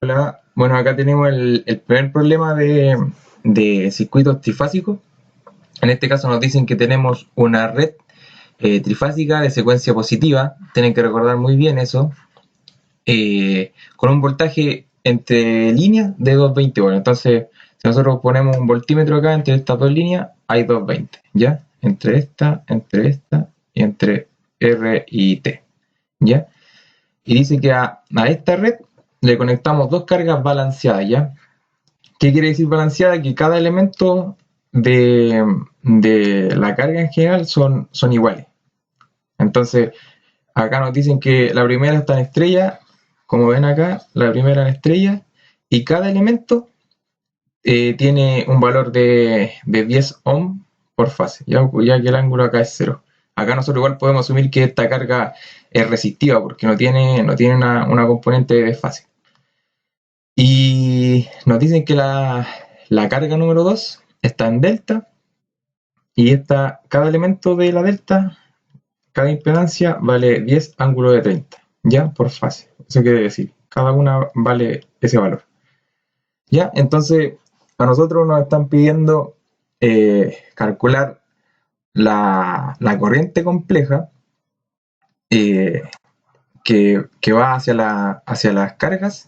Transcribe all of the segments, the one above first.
Hola, bueno, acá tenemos el primer problema de circuitos trifásicos. En este caso nos dicen que tenemos una red trifásica de secuencia positiva, tienen que recordar muy bien eso, con un voltaje entre líneas de 220 volts. Entonces, si nosotros ponemos un voltímetro acá entre estas dos líneas, hay 220, ¿ya? Entre esta y entre R y T, ¿ya? Y dice que a esta red le conectamos dos cargas balanceadas, ¿ya? ¿Qué quiere decir balanceada? Que cada elemento de la carga en general son iguales. Entonces, acá nos dicen que la primera está en estrella, como ven acá, la primera en estrella, y cada elemento tiene un valor de 10 ohm por fase, ya que el ángulo acá es cero. Acá nosotros igual podemos asumir que esta carga es resistiva porque no tiene una componente de desfase. Y nos dicen que la carga número 2 está en delta y cada elemento de la delta, cada impedancia vale 10 ángulos de 30, ¿ya? Por fase. Eso quiere decir, cada una vale ese valor. ¿Ya? Entonces, a nosotros nos están pidiendo calcular la corriente compleja eh, que va hacia las cargas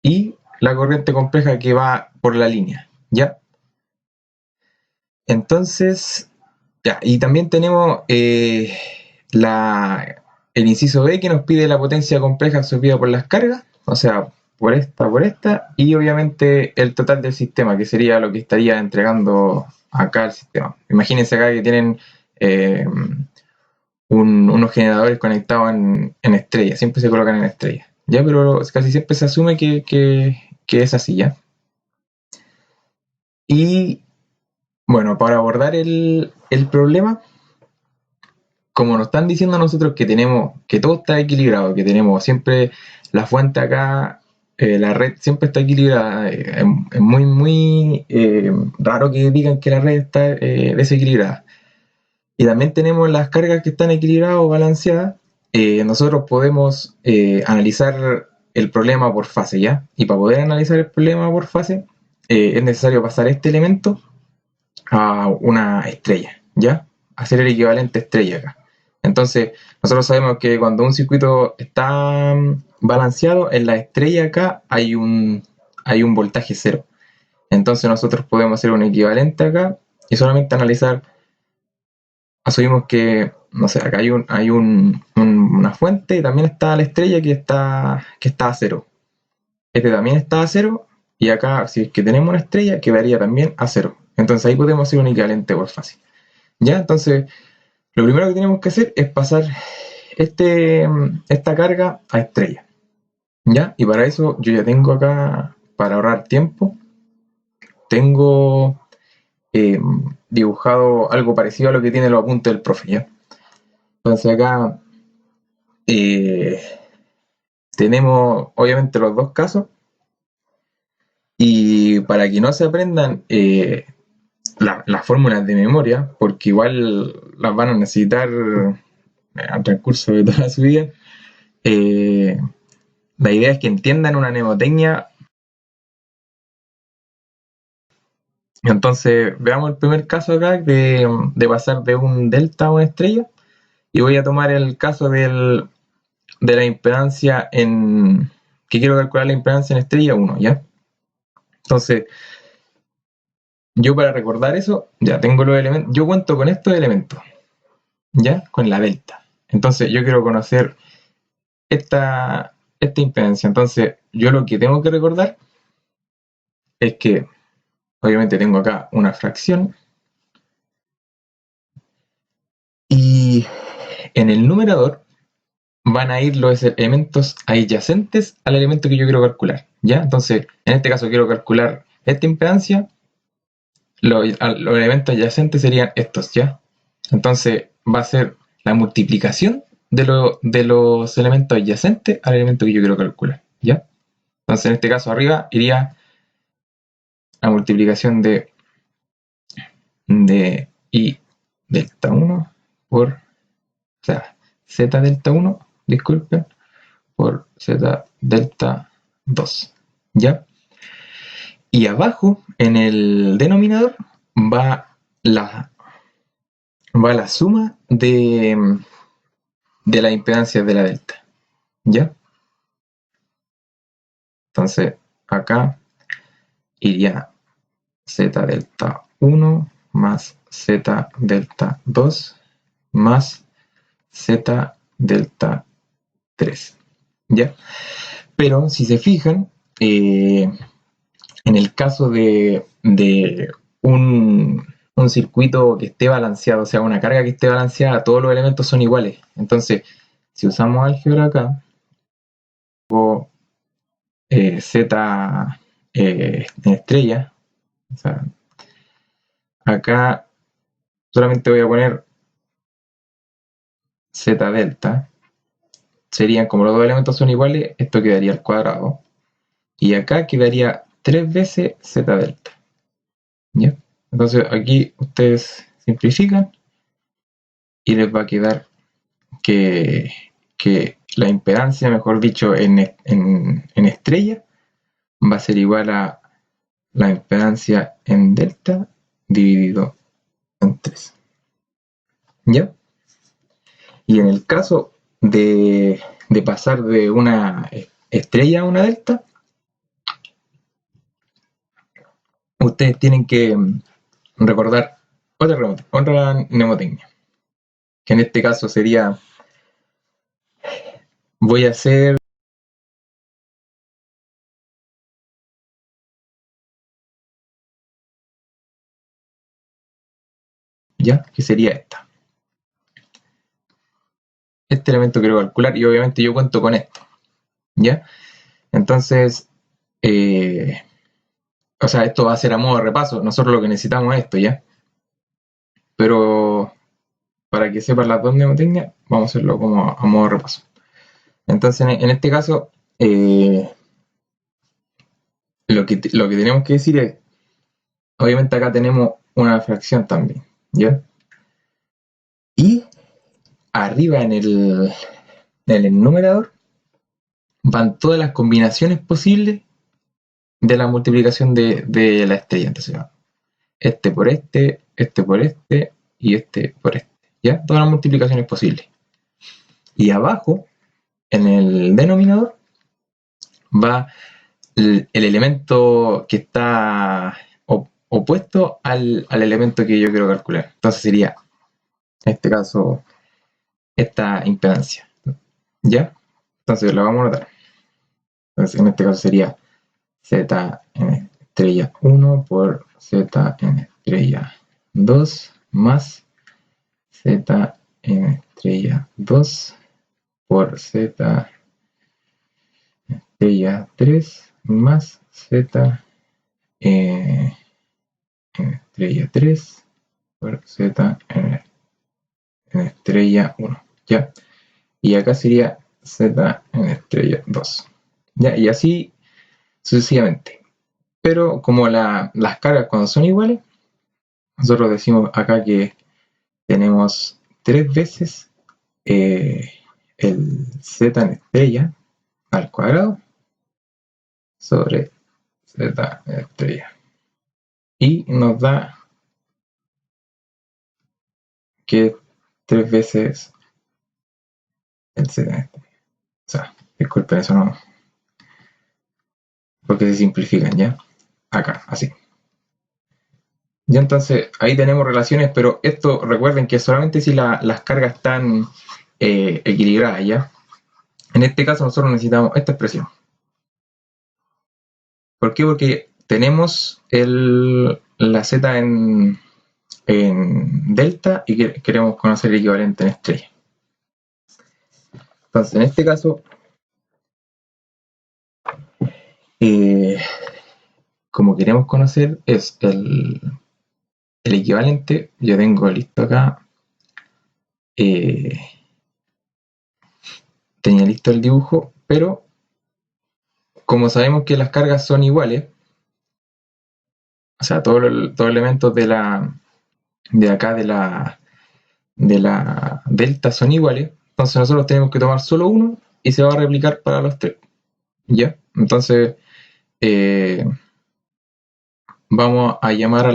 y la corriente compleja que va por la línea, ¿ya? Entonces, ya, y también tenemos el inciso B que nos pide la potencia compleja absorbida por las cargas, o sea, por esta, y obviamente el total del sistema, que sería lo que estaría entregando acá el sistema. Imagínense acá que tienen eh, unos generadores conectados en estrella, siempre se colocan en estrella, ¿ya? Pero casi siempre se asume que es así, ¿ya? Y bueno, para abordar el problema, como nos están diciendo a nosotros que todo está equilibrado, que tenemos siempre la fuente acá, la red siempre está equilibrada, es muy raro que digan que la red está desequilibrada. Y también tenemos las cargas que están equilibradas o balanceadas. Nosotros podemos analizar el problema por fase, ¿ya? Y para poder analizar el problema por fase, es necesario pasar este elemento a una estrella, ¿ya? Hacer el equivalente estrella acá. Entonces, nosotros sabemos que cuando un circuito está balanceado, en la estrella acá hay un voltaje cero. Entonces nosotros podemos hacer un equivalente acá y solamente analizar, asumimos que, no sé, acá hay una fuente y también está la estrella que está a cero. Este también está a cero y acá, si es que tenemos una estrella, quedaría también a cero. Entonces ahí podemos hacer un equivalente por fase. ¿Ya? Entonces, lo primero que tenemos que hacer es pasar esta carga a estrella, ¿ya? Y para eso yo ya tengo acá, para ahorrar tiempo, tengo eh, dibujado algo parecido a lo que tiene los apuntes del profe, ¿ya? Entonces acá eh, tenemos obviamente los dos casos y para que no se aprendan las fórmulas de memoria, porque igual las van a necesitar al transcurso de toda su vida, eh, la idea es que entiendan una mnemotecnia. Entonces, veamos el primer caso acá de pasar de un delta a una estrella. Y voy a tomar el caso de la impedancia que quiero calcular la impedancia en estrella 1, ¿ya? Entonces, yo para recordar eso, ya tengo los elementos. Yo cuento con estos elementos, ¿ya? Con la delta. Entonces, yo quiero conocer esta impedancia. Entonces, yo lo que tengo que recordar es que, obviamente, tengo acá una fracción. Y en el numerador van a ir los elementos adyacentes al elemento que yo quiero calcular, ¿ya? Entonces, en este caso quiero calcular esta impedancia, los elementos adyacentes serían estos, ¿ya? Entonces, va a ser la multiplicación de los elementos adyacentes al elemento que yo quiero calcular, ¿ya? Entonces, en este caso arriba iría la multiplicación de I delta 1 por, o sea, Z delta 1, disculpen, por Z delta 2, ¿ya? Y abajo, en el denominador, va la suma de las impedancias de la delta, ¿ya? Entonces, acá iría Z delta 1 más Z delta 2 más Z delta 3, ¿ya? Pero si se fijan, en el caso de un circuito que esté balanceado, o sea, una carga que esté balanceada, todos los elementos son iguales. Entonces, si usamos álgebra acá, o Z en estrella, o sea, acá solamente voy a poner Z delta, serían como los dos elementos son iguales, esto quedaría al cuadrado, y acá quedaría 3 veces Z delta, ¿ya? Entonces aquí ustedes simplifican y les va a quedar que la impedancia, mejor dicho, en estrella, va a ser igual a la impedancia en delta dividido en 3, ¿ya? Y en el caso de pasar de una estrella a una delta, ustedes tienen que recordar otra mnemotecnia, que en este caso sería, voy a hacer, ¿ya? Que sería esta. Este elemento quiero calcular y obviamente yo cuento con esto, ¿ya? Entonces, o sea, esto va a ser a modo de repaso, nosotros lo que necesitamos es esto, ¿ya? Pero para que sepan las dos mnemotecnias, vamos a hacerlo como a modo de repaso. Entonces, en este caso, lo que tenemos que decir es, obviamente acá tenemos una fracción también, ¿ya? Y arriba en el numerador van todas las combinaciones posibles de la multiplicación de la estrella. Entonces va este por este por este y este por este, ¿ya? Todas las multiplicaciones posibles. Y abajo, en el denominador, va el elemento que está opuesto al elemento que yo quiero calcular. Entonces sería, en este caso, esta impedancia, ¿ya? Entonces la vamos a notar. Entonces en este caso sería Z en estrella 1 por Z en estrella 2 más Z en estrella 2 por Z en estrella 3 más Z en estrella 3 por Z en estrella 1, ¿ya? Y acá sería Z en estrella 2, ¿ya? Y así sucesivamente. Pero como las cargas cuando son iguales, nosotros decimos acá que tenemos 3 veces el Z en estrella al cuadrado sobre Z en estrella. Y nos da que 3 veces el Z en estrella. O sea, disculpen, eso no, porque se simplifican, ¿ya? Acá, así. Ya entonces, ahí tenemos relaciones, pero esto recuerden que solamente si las cargas están equilibradas, ¿ya? En este caso nosotros necesitamos esta expresión. ¿Por qué? Porque tenemos la Z en delta y queremos conocer el equivalente en estrella. Entonces, en este caso, como queremos conocer es el equivalente, yo tengo listo acá, tenía listo el dibujo, pero como sabemos que las cargas son iguales, o sea, todos los elementos de acá de la delta son iguales, entonces nosotros tenemos que tomar solo uno y se va a replicar para los tres, ¿ya? Entonces, vamos a llamar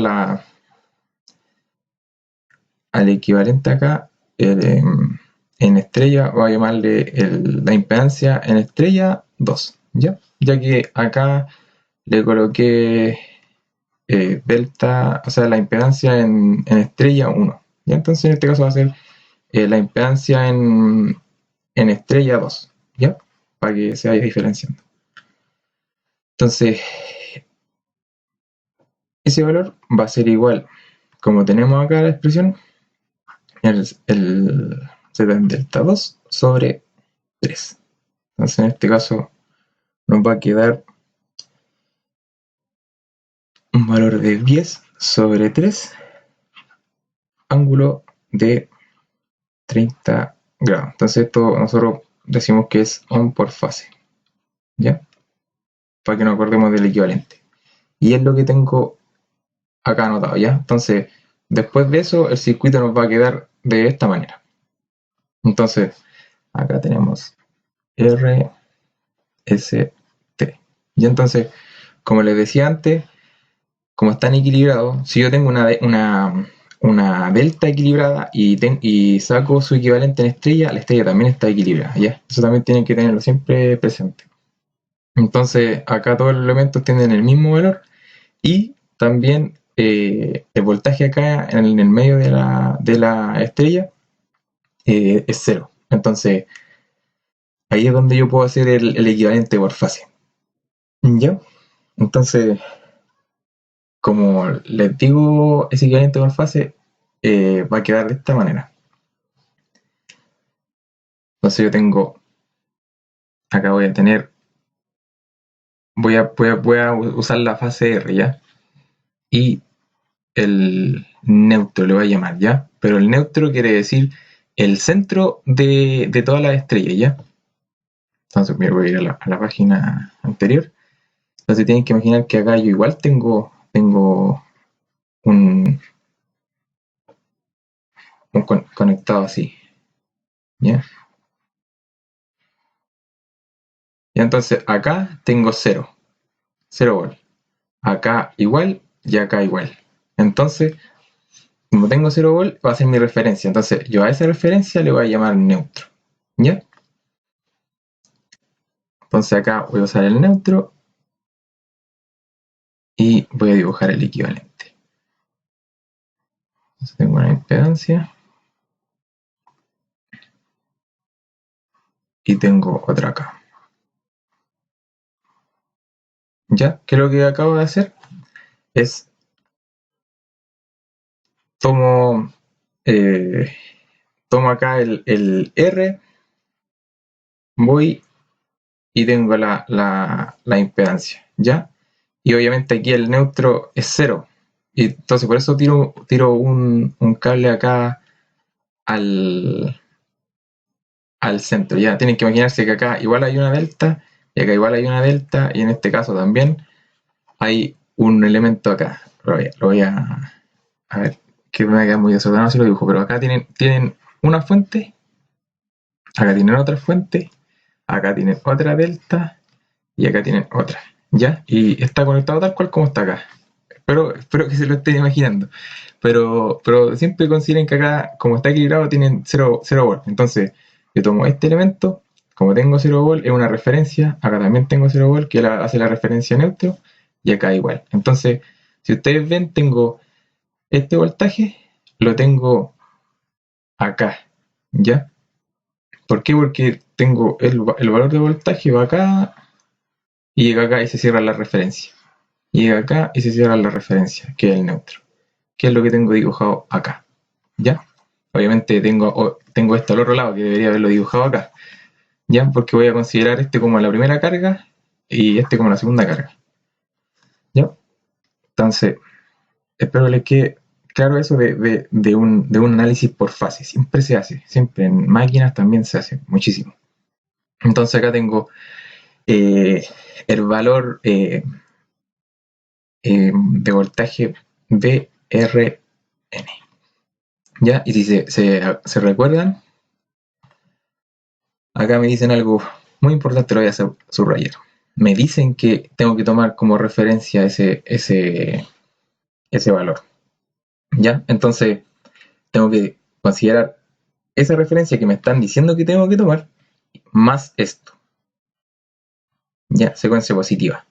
al equivalente acá, en estrella, voy a llamarle la impedancia en estrella 2, ¿ya? Ya que acá le coloqué delta, o sea, la impedancia en estrella 1, ¿ya? Entonces en este caso va a ser la impedancia en estrella 2, ¿ya? Para que se vaya diferenciando. Entonces, ese valor va a ser igual, como tenemos acá la expresión, el z en delta 2 sobre 3. Entonces en este caso nos va a quedar un valor de 10 sobre 3, ángulo de 30 grados. Entonces esto nosotros decimos que es ohm por fase, ¿ya? Para que nos acordemos del equivalente. Y es lo que tengo acá anotado, ¿ya? Entonces, después de eso, el circuito nos va a quedar de esta manera. Entonces, acá tenemos R, S, T. Y entonces, como les decía antes, como están equilibrados, si yo tengo una delta equilibrada y saco su equivalente en estrella, la estrella también está equilibrada, ¿ya? Eso también tienen que tenerlo siempre presente. Entonces, acá todos los elementos tienen el mismo valor y también el voltaje acá en el medio de la estrella es cero. Entonces, ahí es donde yo puedo hacer el equivalente por fase. ¿Ya? Entonces, como les digo, ese equivalente por fase va a quedar de esta manera. Entonces yo tengo, acá voy a tener, voy a usar la fase R, ¿ya? Y el neutro le voy a llamar, ¿ya? Pero el neutro quiere decir el centro de todas las estrellas, ¿ya? Entonces me voy a ir a la página anterior. Entonces tienen que imaginar que acá yo igual tengo un conectado así, ¿ya? Y entonces acá tengo 0 volt. Acá igual y acá igual. Entonces, como tengo 0 volt, va a ser mi referencia. Entonces, yo a esa referencia le voy a llamar neutro. ¿Ya? Entonces acá voy a usar el neutro y voy a dibujar el equivalente. Entonces tengo una impedancia y tengo otra acá. ¿Ya? ¿Qué es lo que acabo de hacer? Es tomo, tomo acá el R, voy y tengo la impedancia, ¿ya? Y obviamente aquí el neutro es 0. Y entonces por eso tiro un cable acá al centro, ¿ya? Tienen que imaginarse que acá igual hay una delta, y acá igual hay una delta, y en este caso también hay un elemento acá. Lo voy a ver, que me queda muy desordenado si lo dibujo, pero acá tienen una fuente, acá tienen otra fuente, acá tienen otra delta, y acá tienen otra, ¿ya? Y está conectado tal cual como está acá. Espero que se lo estén imaginando. Pero siempre consideren que acá, como está equilibrado, tienen 0 volt. Entonces, yo tomo este elemento, como tengo 0 volt, es una referencia. Acá también tengo 0 volt, que hace la referencia a neutro, y acá igual. Entonces, si ustedes ven, tengo este voltaje, lo tengo acá, ¿ya? ¿Por qué? Porque tengo el valor de voltaje va acá y llega acá y se cierra la referencia. Llega acá y se cierra la referencia, que es el neutro, que es lo que tengo dibujado acá, ¿ya? Obviamente tengo esto al otro lado, que debería haberlo dibujado acá, ¿ya? Porque voy a considerar este como la primera carga y este como la segunda carga, ¿ya? Entonces, espero que les quede claro eso de un análisis por fase. Siempre se hace, siempre en máquinas también se hace, muchísimo. Entonces acá tengo el valor de voltaje VRN. ¿Ya? Y si se recuerdan, acá me dicen algo muy importante, lo voy a subrayar. me dicen que tengo que tomar como referencia ese valor. ¿Ya? Entonces, tengo que considerar esa referencia que me están diciendo que tengo que tomar, más esto. ¿Ya? Secuencia positiva.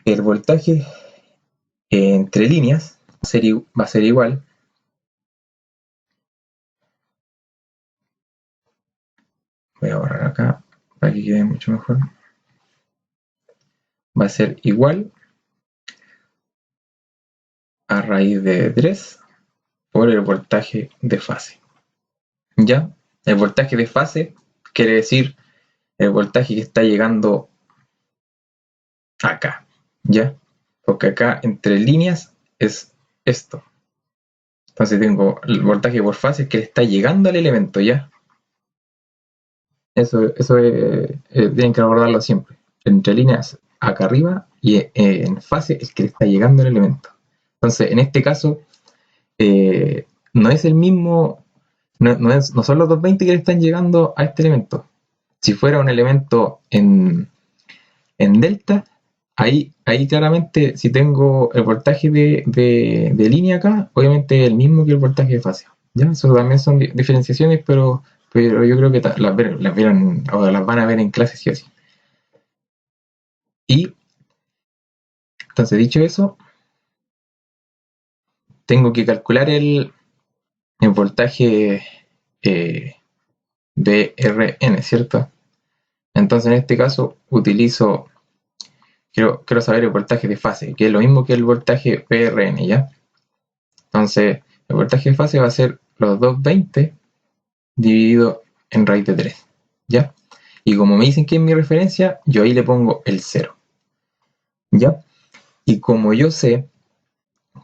El voltaje entre líneas va a ser igual voy a borrar acá para que quede mucho mejor. Va a ser igual a raíz de 3 por el voltaje de fase. ¿Ya? El voltaje de fase quiere decir el voltaje que está llegando acá. ¿Ya? Porque acá entre líneas es esto. Entonces tengo el voltaje por fase que le está llegando al elemento, ¿ya? Eso tienen que recordarlo siempre. Entre líneas acá arriba y en fase es que le está llegando el elemento. Entonces, en este caso, no es el mismo, no son los 220 que le están llegando a este elemento. Si fuera un elemento en delta, ahí claramente, si tengo el voltaje de línea acá, obviamente es el mismo que el voltaje de fase. ¿Ya? Eso también son diferenciaciones, pero yo creo que las vieron o las van a ver en clase sí o sí. Y entonces, dicho eso, tengo que calcular el voltaje BRN, ¿cierto? Entonces, en este caso, quiero saber el voltaje de fase, que es lo mismo que el voltaje PRN, ¿ya? Entonces, el voltaje de fase va a ser los 220 dividido en raíz de 3, ¿ya? Y como me dicen que es mi referencia, yo ahí le pongo el 0, ¿ya? Y como yo sé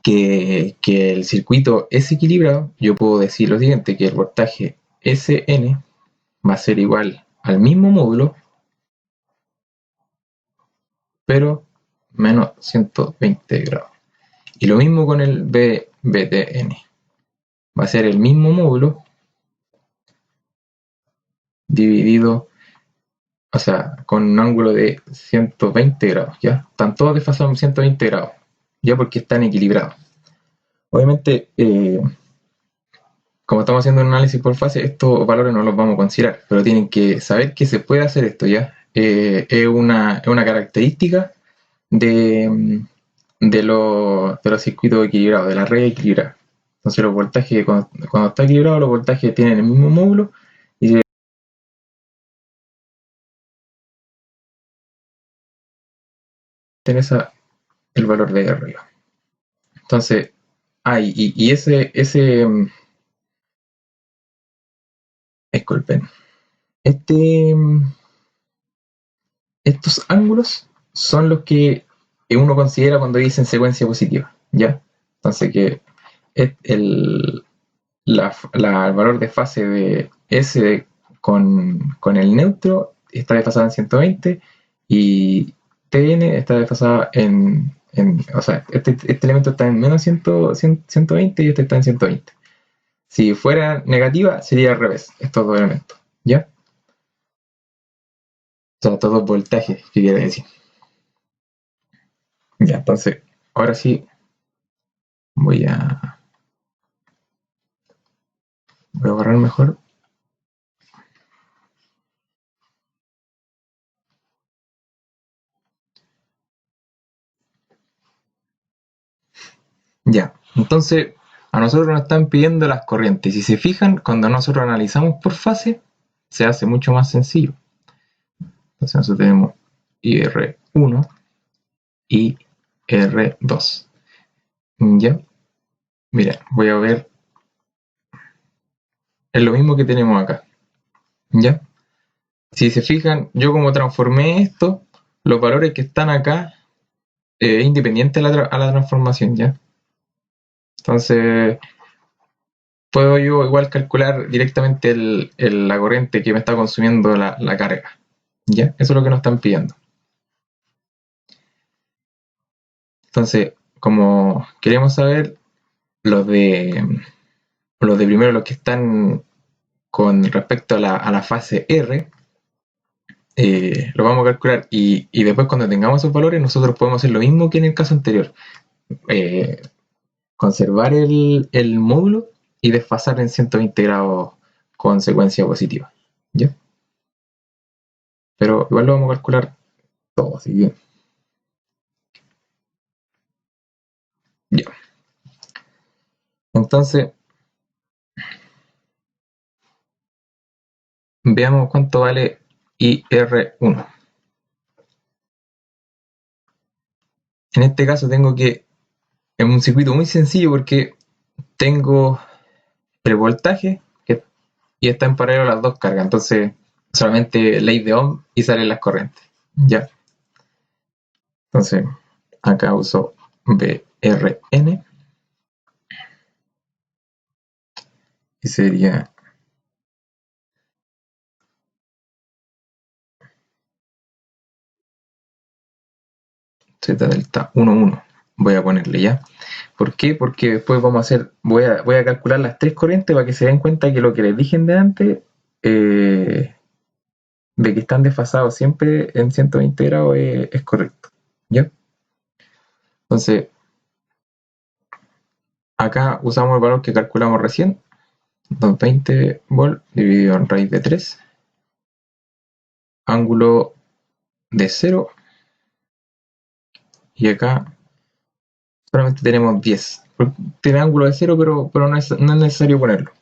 que el circuito es equilibrado, yo puedo decir lo siguiente, que el voltaje Sn va a ser igual al mismo módulo, pero menos 120 grados. Y lo mismo con el BTN. Va a ser el mismo módulo dividido, o sea, con un ángulo de 120 grados, ¿ya? Están todos desfasados en 120 grados, ya porque están equilibrados. Obviamente, como estamos haciendo un análisis por fase, estos valores no los vamos a considerar, pero tienen que saber que se puede hacer esto, ¿ya? Es una característica de los circuitos equilibrados, de la red equilibrada. Entonces los voltajes, cuando está equilibrado, los voltajes tienen el mismo módulo y tienes el valor de arriba. Entonces, y disculpen, este, estos ángulos son los que uno considera cuando dicen secuencia positiva, ¿ya? Entonces que el valor de fase de S con el neutro está desfasada en 120 y Tn está desfasada o sea, este elemento está en menos 120 y este está en 120. Si fuera negativa, sería al revés, estos dos elementos, ¿ya? O sea, estos dos voltajes, ¿qué quiere decir? Ya, entonces, ahora sí voy a borrar mejor. Ya, entonces a nosotros nos están pidiendo las corrientes. Y si se fijan, cuando nosotros analizamos por fase, se hace mucho más sencillo. Entonces nosotros tenemos IR1 y R2. Ya, mira, voy a ver, es lo mismo que tenemos acá. Ya, si se fijan, yo como transformé esto, los valores que están acá, independiente a la transformación, ¿ya? Entonces, puedo yo igual calcular directamente la corriente que me está consumiendo la carga. ¿Ya? Eso es lo que nos están pidiendo. Entonces, como queremos saber los de primero, los que están con respecto a la fase R, lo vamos a calcular y después cuando tengamos esos valores nosotros podemos hacer lo mismo que en el caso anterior. Eh, Conservar el módulo y desfasar en 120 grados con secuencia positiva. ¿Ya? Pero igual lo vamos a calcular todo, así que ya. Entonces, veamos cuánto vale IR1. En este caso tengo que, es un circuito muy sencillo porque tengo el voltaje y está en paralelo las dos cargas, entonces solamente ley de Ohm y salen las corrientes. Ya. Entonces, acá uso BRN y sería Z delta 1,1. Voy a ponerle ya. ¿Por qué? Porque después vamos a hacer, voy a calcular las tres corrientes para que se den cuenta que lo que les dije de antes, de que están desfasados siempre en 120 grados, es correcto. ¿Ya? Entonces, acá usamos el valor que calculamos recién, 220 volt dividido en raíz de 3, ángulo de 0, y acá solamente tenemos 10. Tiene ángulo de 0, pero no es necesario ponerlo.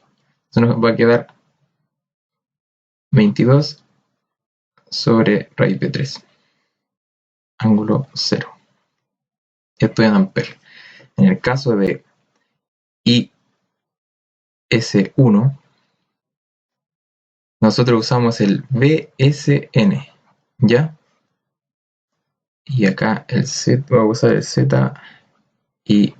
Entonces nos va a quedar 22 sobre raíz de 3, ángulo 0. Esto en amperes. En el caso de IS1, nosotros usamos el BSN, ¿ya? Y acá el Z, voy a usar el Z y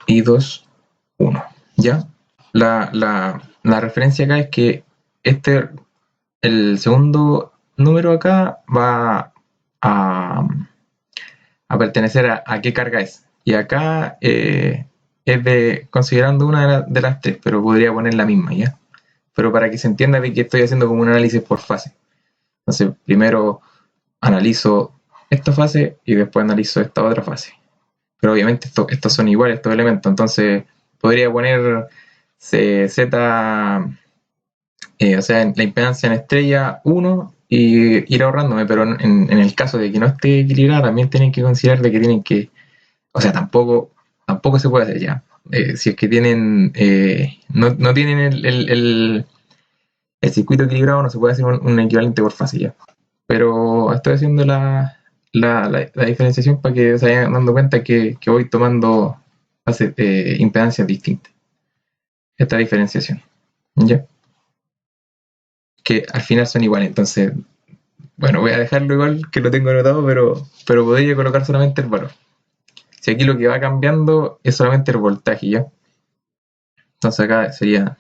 I2, 1, ¿ya? La referencia acá es que el segundo número acá va a pertenecer a qué carga es. Y acá es considerando una de las tres, pero podría poner la misma, ¿ya? Pero para que se entienda de que estoy haciendo como un análisis por fase. Entonces, primero analizo esta fase y después analizo esta otra fase. Pero obviamente estos son iguales, estos elementos. Entonces, podría poner Z, o sea, la impedancia en estrella 1 y ir ahorrándome, pero en el caso de que no esté equilibrada, también tienen que considerar de que tienen que, o sea, tampoco se puede hacer ya. Si es que no tienen el circuito equilibrado, no se puede hacer un equivalente por fase ya. Pero estoy haciendo la diferenciación para que se vayan dando cuenta que voy tomando impedancias distintas. Esta diferenciación. ¿Ya? Que al final son iguales. Entonces, bueno, voy a dejarlo igual que lo tengo anotado, pero podría colocar solamente el valor. Si aquí lo que va cambiando es solamente el voltaje, ¿ya? Entonces acá sería...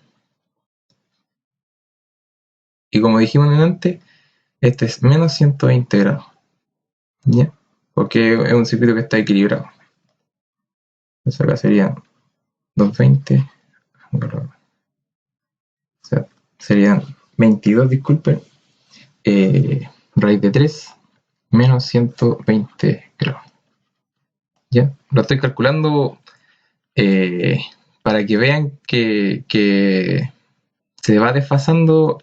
Y como dijimos antes, este es menos 120 grados, ¿ya? Porque es un circuito que está equilibrado. Entonces acá sería 220, o sea, serían 22, disculpen, raíz de 3 menos 120 grados. ¿Ya? Lo estoy calculando para que vean que se va desfasando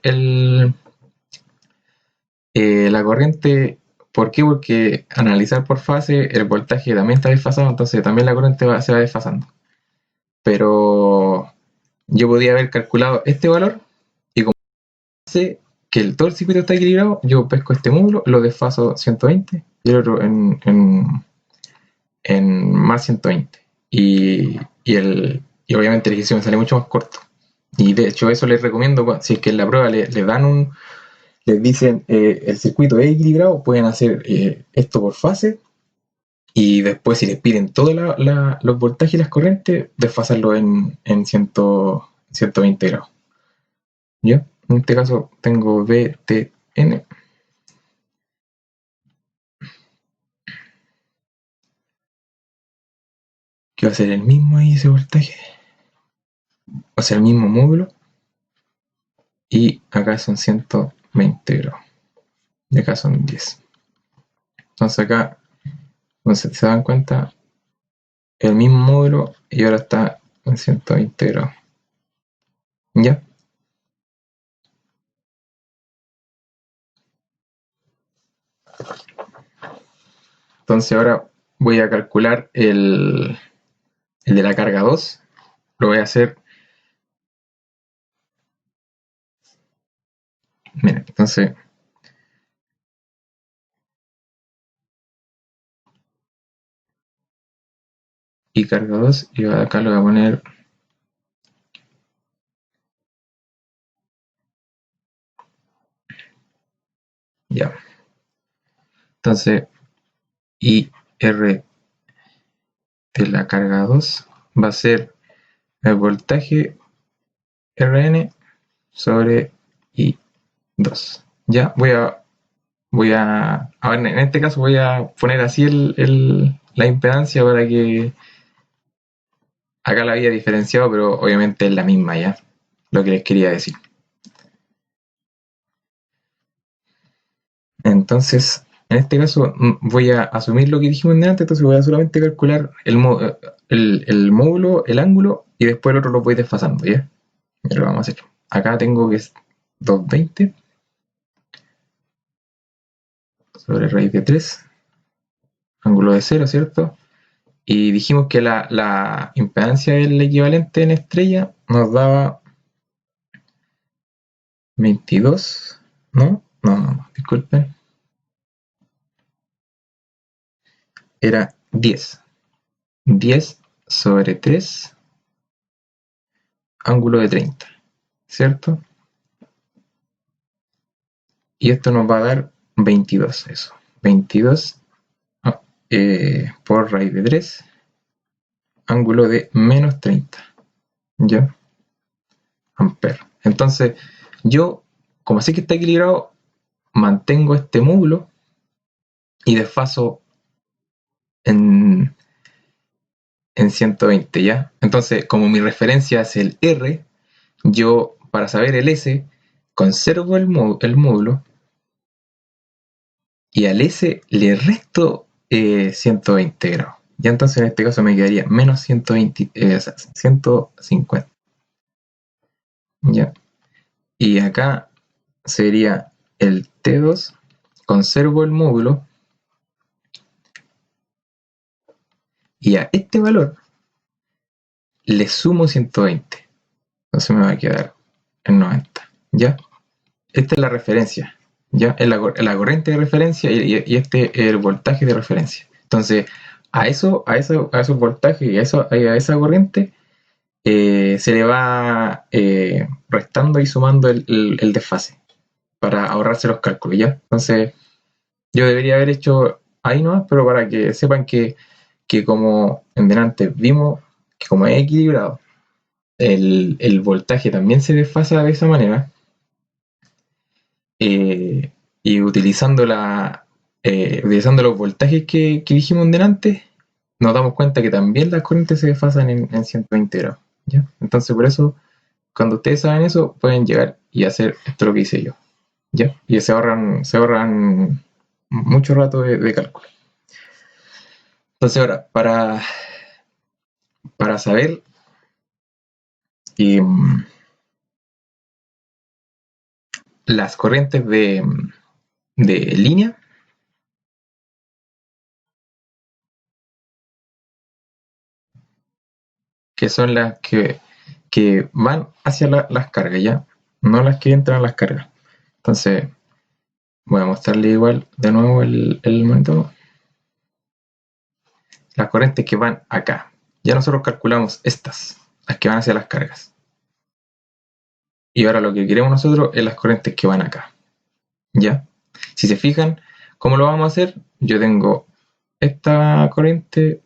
la corriente. ¿Por qué? Porque analizar por fase el voltaje también está desfasado, entonces también la corriente se va desfasando. Pero yo podía haber calculado este valor y como sé que todo el circuito está equilibrado, yo pesco este módulo, lo desfaso 120 y el otro en más 120. Y obviamente el ejercicio me sale mucho más corto. Y de hecho eso les recomiendo, si es que en la prueba les dicen el circuito es equilibrado, pueden hacer esto por fase y después si les piden todos los voltajes y las corrientes, desfasarlo en 120 grados. ¿Ya? En este caso tengo VTN, que va a ser el mismo ahí ese voltaje, va a ser el mismo módulo, y acá son 120 grados, y acá son 10. Entonces acá, no sé si se dan cuenta, el mismo módulo y ahora está en 120 grados. ¿Ya? Entonces ahora voy a calcular el de la carga 2. Lo voy a hacer. Miren, entonces y carga 2 y acá lo voy a poner ya. Entonces IR de la carga 2 va a ser el voltaje Rn sobre I2. Ya a ver, en este caso voy a poner así la impedancia para que acá la había diferenciado, pero obviamente es la misma ya, lo que les quería decir. Entonces, en este caso voy a asumir lo que dijimos antes, entonces voy a solamente calcular el módulo, el ángulo, y después el otro lo voy desfasando, ¿ya? Y lo vamos a hacer. Acá tengo que es 220 sobre raíz de 3, ángulo de 0, ¿cierto? Y dijimos que la impedancia del equivalente en estrella nos daba 22, ¿no? No, disculpen. Era 10. 10 sobre 3, ángulo de 30, ¿cierto? Y esto nos va a dar 22, eso. 22 por raíz de 3, ángulo de menos 30, ¿ya? Amper. Entonces, yo, como sé que está equilibrado, mantengo este módulo y desfaso en 120, ¿ya? Entonces, como mi referencia es el R, yo, para saber el S, conservo el módulo y al S le resto 120 grados. Ya entonces en este caso me quedaría menos 120, 150. ¿Ya? Y acá sería el T2, conservo el módulo y a este valor le sumo 120. Entonces me va a quedar en 90. ¿Ya? Esta es la referencia. ¿Ya? Es la corriente de referencia y este es el voltaje de referencia. Entonces, a esos voltajes y a esa corriente se le va restando y sumando el desfase para ahorrarse los cálculos, ¿ya? Entonces, yo debería haber hecho ahí nomás, pero para que sepan que como en delante vimos que como es equilibrado, el voltaje también se desfasa de esa manera, eh, y utilizando los voltajes que dijimos en delante, nos damos cuenta que también las corrientes se desfasan en 120 grados, ¿ya? Entonces, por eso, cuando ustedes saben eso, pueden llegar y hacer esto lo que hice yo, ¿ya? Y se ahorran mucho rato de cálculo. Entonces ahora, para saber las corrientes de línea, que son las que van hacia las cargas, ¿ya? No las que entran a las cargas. Entonces, voy a mostrarle igual de nuevo el monitor. Las corrientes que van acá. Ya nosotros calculamos estas, las que van hacia las cargas. Y ahora lo que queremos nosotros es las corrientes que van acá. ¿Ya? Si se fijan, ¿cómo lo vamos a hacer? Yo tengo esta corriente,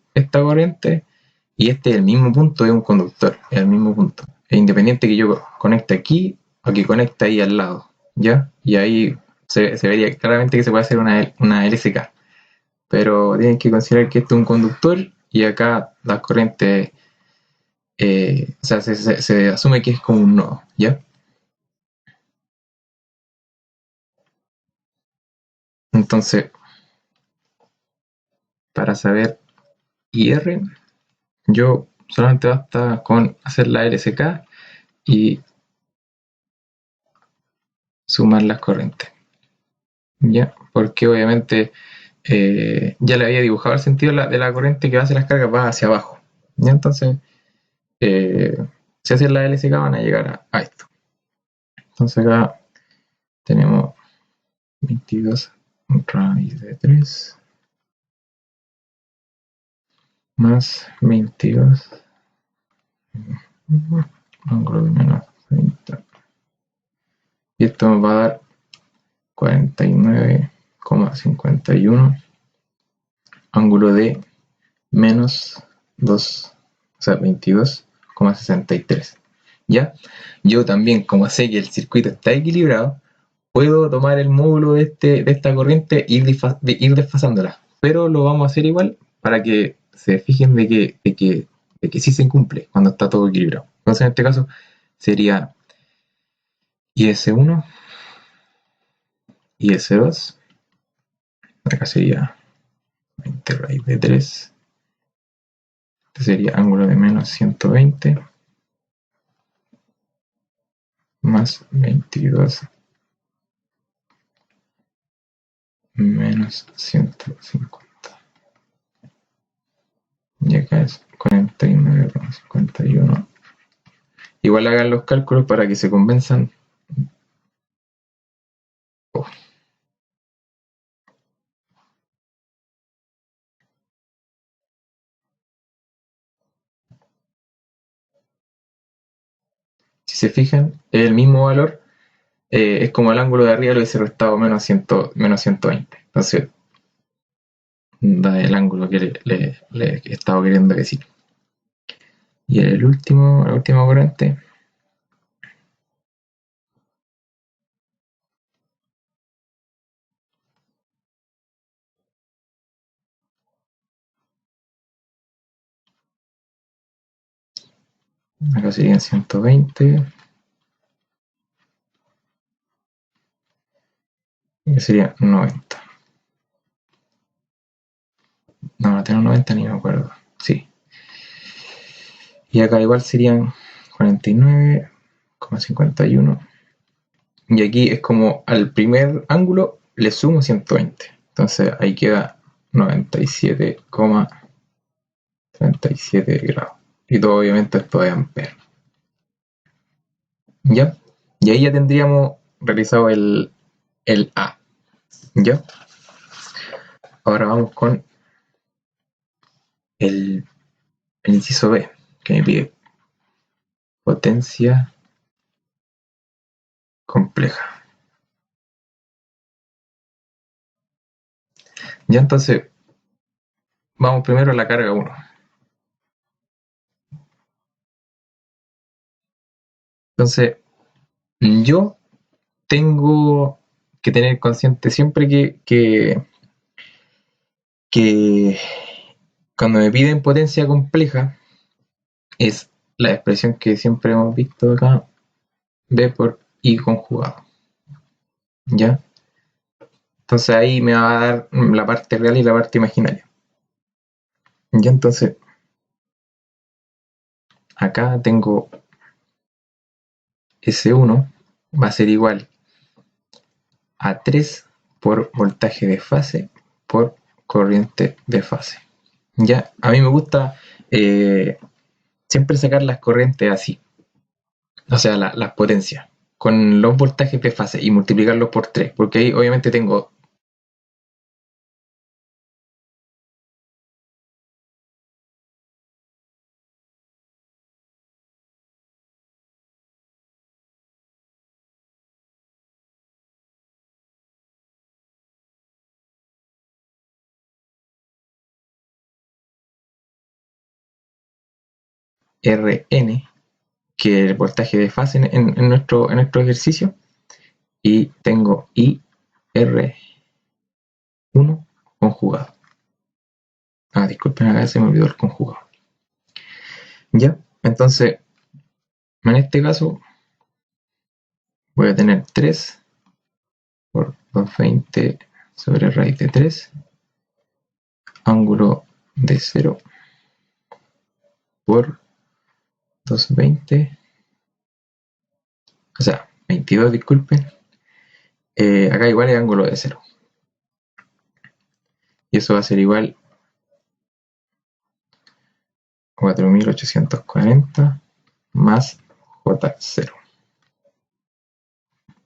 y este es el mismo punto de un conductor, es el mismo punto. Es independiente que yo conecte aquí o que conecte ahí al lado, ¿ya? Y ahí se vería claramente que se puede hacer una LSK. Pero tienen que considerar que esto es un conductor y acá las corrientes, o sea, se asume que es como un nodo, ¿ya? Entonces, para saber IR, yo solamente basta con hacer la LSK y sumar las corrientes, ¿ya? Porque obviamente ya le había dibujado el sentido de la corriente que va hacia las cargas, va hacia abajo, ¿ya? Entonces, eh, si hacen la LSK van a llegar a esto. Entonces acá tenemos 22 raíz de 3 más 22 ángulo de menos 30. Y esto nos va a dar 49,51 ángulo de menos 2, o sea, 22,63. ¿Ya? Yo también, como sé que el circuito está equilibrado, puedo tomar el módulo de esta corriente e ir desfasándola. Pero lo vamos a hacer igual para que se fijen de que sí se cumple cuando está todo equilibrado. Entonces, en este caso, sería IS1, IS2, acá sería 20 raíz de 3, este sería ángulo de menos 120, más 22 menos 150. Y acá es 49,51. Igual hagan los cálculos para que se convenzan. Oh, si se fijan, es el mismo valor, es como el ángulo de arriba lo hubiese restado menos 120. Entonces, da el ángulo que le he estado queriendo decir. Y el último, la última corriente, acá serían 120, y sería 90. No, no tengo 90 ni me acuerdo. Sí. Y acá igual serían 49,51. Y aquí es como al primer ángulo le sumo 120. Entonces ahí queda 97,37 grados. Y todo obviamente esto de amperes. ¿Ya? Y ahí ya tendríamos realizado el A. ¿Ya? Ahora vamos con el inciso B, que me pide potencia compleja. Ya entonces, vamos primero a la carga 1. Entonces, yo tengo que tener consciente siempre que cuando me piden potencia compleja, es la expresión que siempre hemos visto acá, B por I conjugado. ¿Ya? Entonces ahí me va a dar la parte real y la parte imaginaria. Ya entonces, acá tengo S1 va a ser igual a 3 por voltaje de fase por corriente de fase. Ya, a mí me gusta siempre sacar las corrientes así, o sea, las potencias, con los voltajes de fase y multiplicarlos por 3, porque ahí obviamente tengo Rn, que es el voltaje de fase en nuestro ejercicio, y tengo IR1 conjugado. Disculpen, acá se me olvidó el conjugado. Ya, entonces, en este caso, voy a tener 3 por 220 sobre raíz de 3, ángulo de 0 por 220, o sea, 22, disculpen. Acá igual es ángulo de 0. Y eso va a ser igual a 4840 más J0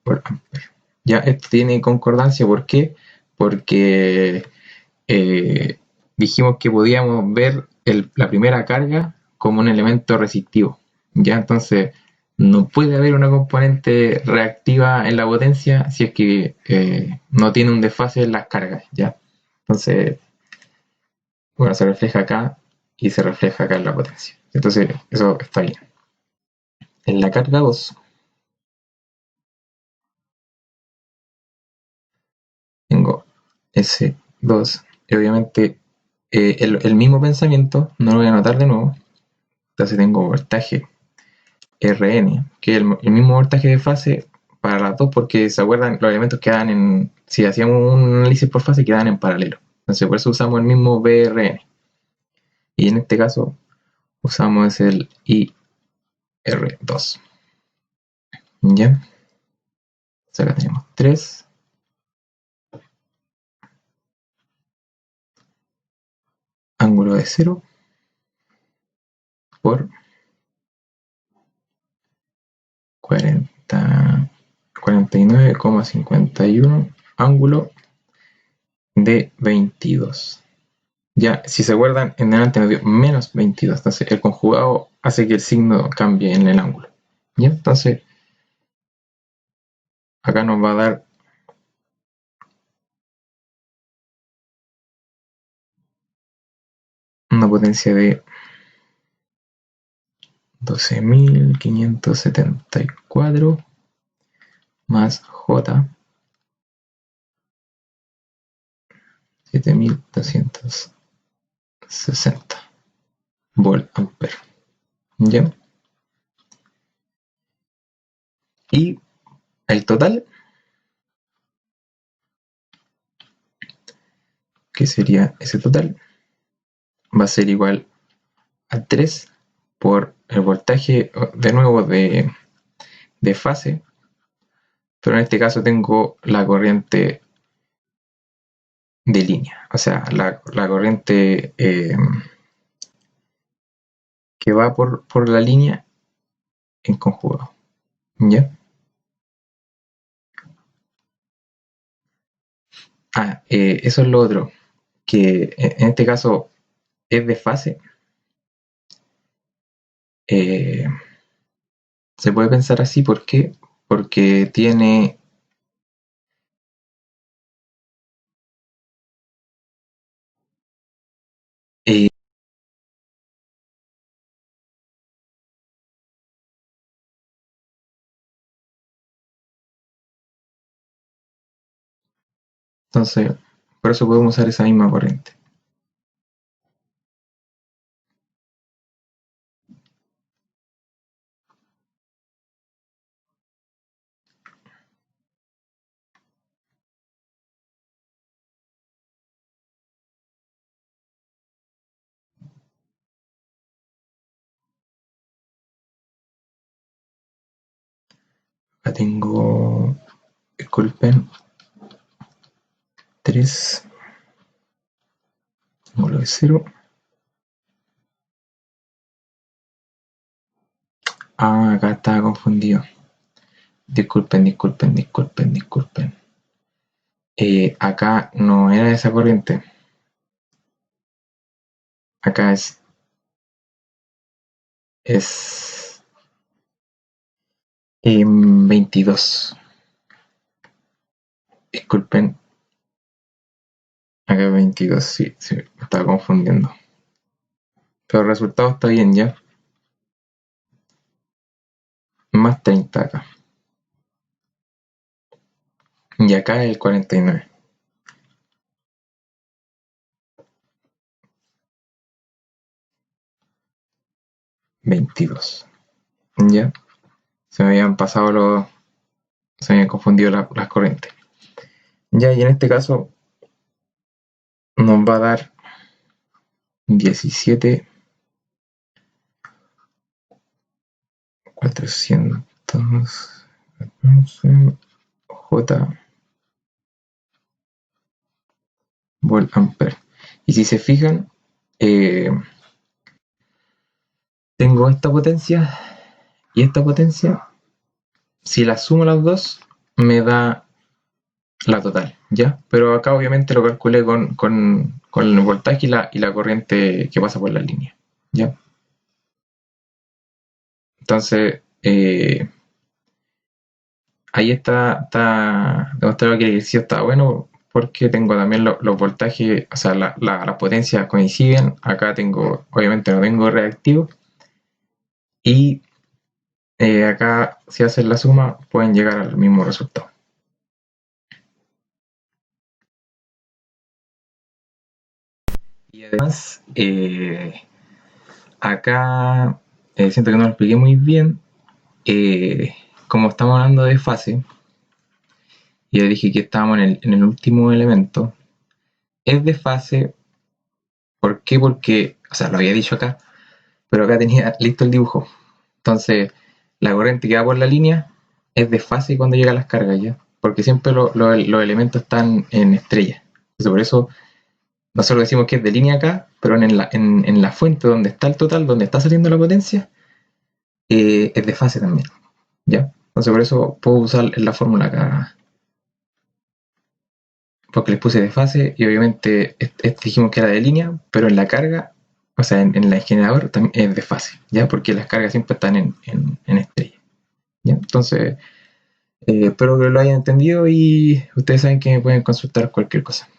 por amper. Ya esto tiene concordancia, ¿por qué? Porque dijimos que podíamos ver la primera carga como un elemento resistivo. Ya, entonces no puede haber una componente reactiva en la potencia si es que no tiene un desfase en las cargas. Ya, entonces, bueno, se refleja acá y se refleja acá en la potencia. Entonces, eso está bien. En la carga 2 tengo S2 y obviamente el mismo pensamiento, no lo voy a anotar de nuevo. Entonces tengo voltaje Rn, que es el mismo voltaje de fase para las dos, porque se acuerdan, los elementos quedan en, si hacíamos un análisis por fase, quedan en paralelo. Entonces por eso usamos el mismo Brn. Y en este caso usamos el IR2. ¿Ya? Entonces acá tenemos 3 ángulo de 0 por 49,51 ángulo de 22. Ya, si se acuerdan, en delante nos dio menos 22. Entonces el conjugado hace que el signo cambie en el ángulo. ¿Ya? Entonces acá nos va a dar una potencia de 12.574 más J 7.260 volt ampere. ¿Ya? Y el total, que sería ese total, va a ser igual a 3 por el voltaje, de nuevo, de fase, pero en este caso tengo la corriente de línea, o sea, la corriente que va por la línea en conjugado. ¿Ya? Eso es lo otro, que en este caso es de fase. Se puede pensar así, ¿por qué? Porque tiene eh, entonces, por eso podemos usar esa misma corriente. Acá tengo, disculpen, 3 ángulo de 0. Acá estaba confundido. Disculpen. Acá no era esa corriente. Acá es 22. Disculpen. Acá 22, sí, me estaba confundiendo. Pero el resultado está bien ya. más 30 acá. Y acá el 49. $22. Ya. Se me habían pasado se me habían confundido las corrientes. Ya, y en este caso nos va a dar 17 400 J volt ampere. Y si se fijan, tengo esta potencia y esta potencia. Si la sumo las dos, me da la total, ¿ya? Pero acá obviamente lo calculé con el voltaje y la corriente que pasa por la línea, ¿ya? Entonces, ahí está demostrado que el ejercicio está bueno porque tengo también los voltajes, o sea, las potencias coinciden. Acá tengo, obviamente no tengo reactivo. Y acá, si hacen la suma, pueden llegar al mismo resultado. Y además, acá siento que no lo expliqué muy bien. Como estamos hablando de fase, y yo dije que estábamos en el último elemento, es de fase. ¿Por qué? Porque, o sea, lo había dicho acá, pero acá tenía listo el dibujo. Entonces, la corriente que va por la línea es de fase cuando llega a las cargas, ¿ya? Porque siempre los elementos están en estrella. Entonces, por eso nosotros decimos que es de línea acá, pero en la fuente donde está el total, donde está saliendo la potencia, es de fase también, ¿ya? Entonces, por eso puedo usar la fórmula acá. Porque les puse de fase y obviamente dijimos que era de línea, pero en la carga, o sea, en el generador también es de fase, ¿ya? Porque las cargas siempre están en estrella, ¿ya? Entonces, espero que lo hayan entendido y ustedes saben que me pueden consultar cualquier cosa.